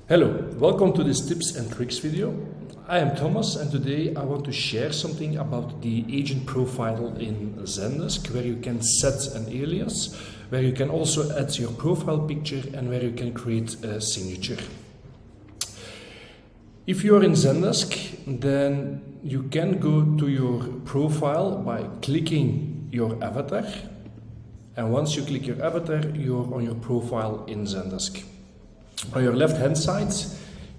Hello, welcome to this tips and tricks video. I am Thomas and today I want to share something about the agent profile in Zendesk, where you can set an alias, where you can also add your profile picture and where you can create a signature. If you are in Zendesk, then you can go to your profile by clicking your avatar, and once you click your avatar, you're on your profile in Zendesk. On your left hand side,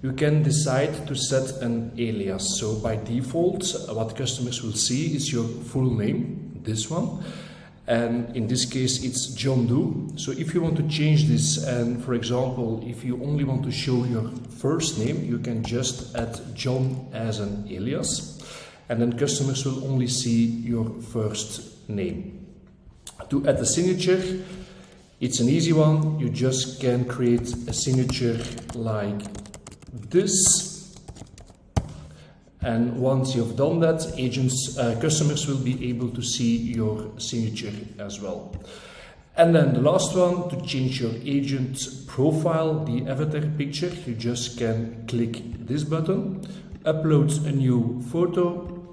you can decide to set an alias. So by default, what customers will see is your full name, this one. And in this case, it's John Doe. So if you want to change this, and for example, if you only want to show your first name, you can just add John as an alias. And then customers will only see your first name. To add a signature, it's an easy one. You just can create a signature like this. And once you've done that, customers will be able to see your signature as well. And then the last one, to change your agent profile, the avatar picture, you just can click this button, upload a new photo,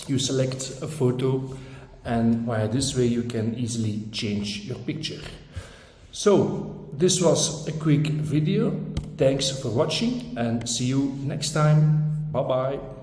you select a photo, and via this way you can easily change your picture. So this was a quick video. Thanks for watching and see you next time. Bye bye.